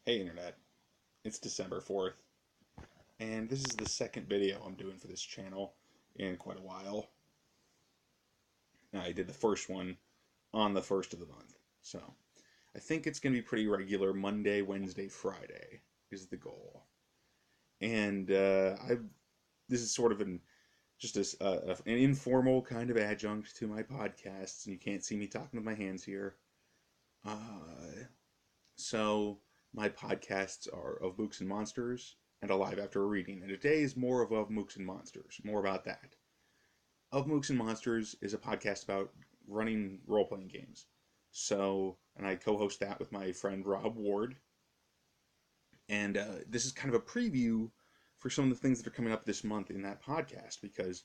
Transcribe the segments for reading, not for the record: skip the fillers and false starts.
Hey Internet, it's December 4th, and this is the second video I'm doing for this channel in quite a while. I did the first one on the 1st of the month, so I think it's going to be pretty regular. Monday, Wednesday, Friday is the goal. And this is sort of an informal kind of adjunct to my podcasts, and you can't see me talking with my hands here. So my podcasts are of Mooks and Monsters and Alive After a Reading, and today is more of Mooks and Monsters. More about that. Of Mooks and Monsters is a podcast about running role-playing games. And I co-host that with my friend Rob Ward. And this is kind of a preview for some of the things that are coming up this month in that podcast, because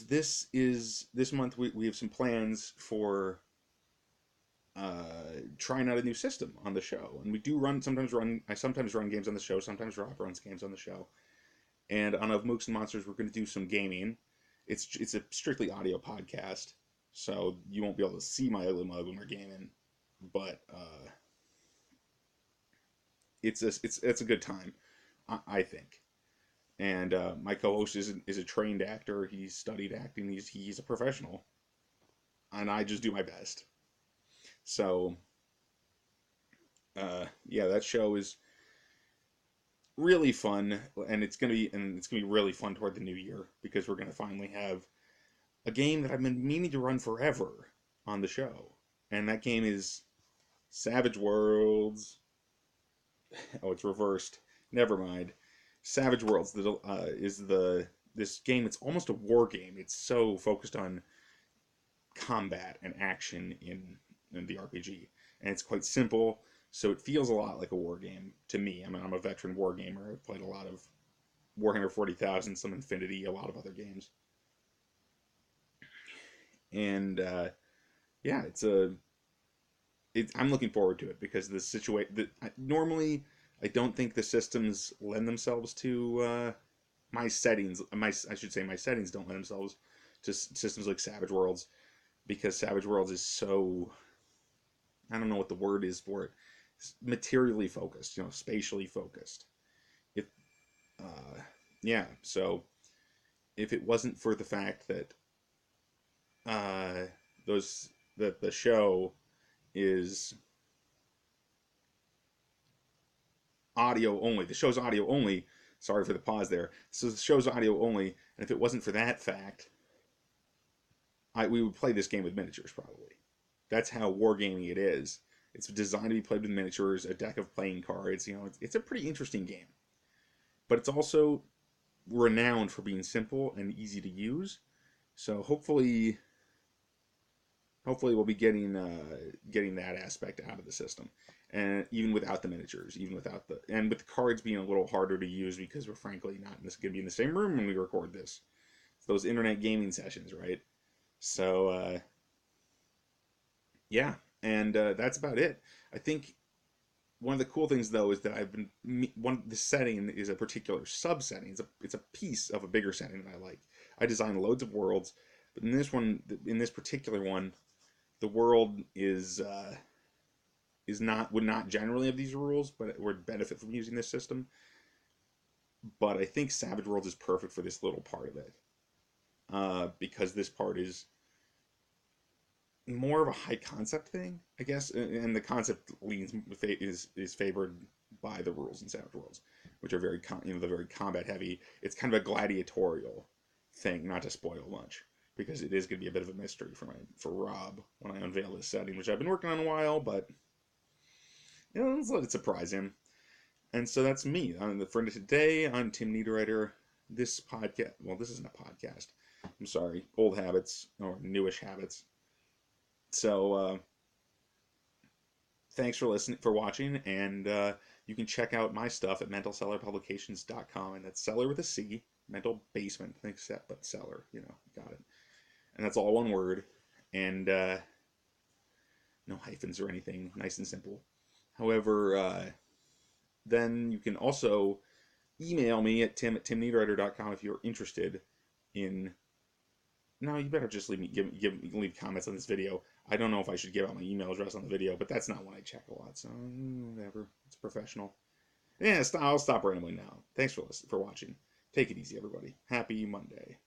this month we have some plans for trying out a new system on the show. And we do I sometimes run games on the show, sometimes Rob runs games on the show. And on Of Mooks and Monsters, we're going to do some gaming. It's a strictly audio podcast, so you won't be able to see my ugly mug when we're gaming, but it's a good time, I think. And my co-host is a trained actor. He's studied acting. He's a professional, and I just do my best. So yeah, that show is really fun, and it's gonna be really fun toward the new year, because we're gonna finally have a game that I've been meaning to run forever on the show, and that game is Savage Worlds. Oh, it's reversed. Never mind. Savage Worlds this game. It's almost a war game. It's so focused on combat and action in the RPG, and it's quite simple. So it feels a lot like a war game to me. I mean, I'm a veteran war gamer. I've played a lot of Warhammer 40,000, some Infinity, a lot of other games. And yeah, I'm looking forward to it, because the situation normally I don't think the systems lend themselves to my settings. My settings don't lend themselves to systems like Savage Worlds, because Savage Worlds is so, I don't know what the word is for it. It's materially focused, spatially focused. If yeah, so if it wasn't for the fact that the show is audio only. The show's audio only. Sorry for the pause there. So the show's audio only, and if it wasn't for that fact, we would play this game with miniatures probably. That's how wargaming it is. It's designed to be played with miniatures, a deck of playing cards. It's a pretty interesting game, but it's also renowned for being simple and easy to use. So hopefully we'll be getting that aspect out of the system, and even without the miniatures, and with the cards being a little harder to use, because we're frankly not going to be in the same room when we record this. It's those internet gaming sessions, right? So yeah, and that's about it. I think one of the cool things, though, is that the setting is a particular sub-setting. It's a piece of a bigger setting that I like. I design loads of worlds, but in this particular one, the world would not generally have these rules, but it would benefit from using this system. But I think Savage Worlds is perfect for this little part of it, because this part is more of a high concept thing, I guess, and the concept is favored by the rules in Savage Worlds, which are very they're very combat heavy. It's kind of a gladiatorial thing, not to spoil much, because it is going to be a bit of a mystery for Rob when I unveil this setting, which I've been working on a while, but let's let it surprise him. And so that's me. I'm the friend of today. I'm Tim Niederreiter. This isn't a podcast. I'm sorry, old habits or newish habits. So thanks for watching, and you can check out my stuff at mentalcellarpublications.com, and that's cellar with a C, mental basement, but cellar, got it. And that's all one word, and no hyphens or anything, nice and simple. However, then you can also email me at tim@timniederreiter.com if you're interested in No, you better just leave comments on this video. I don't know if I should give out my email address on the video, but that's not one I check a lot. So whatever, it's professional. Yeah, I'll stop rambling now. Thanks for watching. Take it easy, everybody. Happy Monday.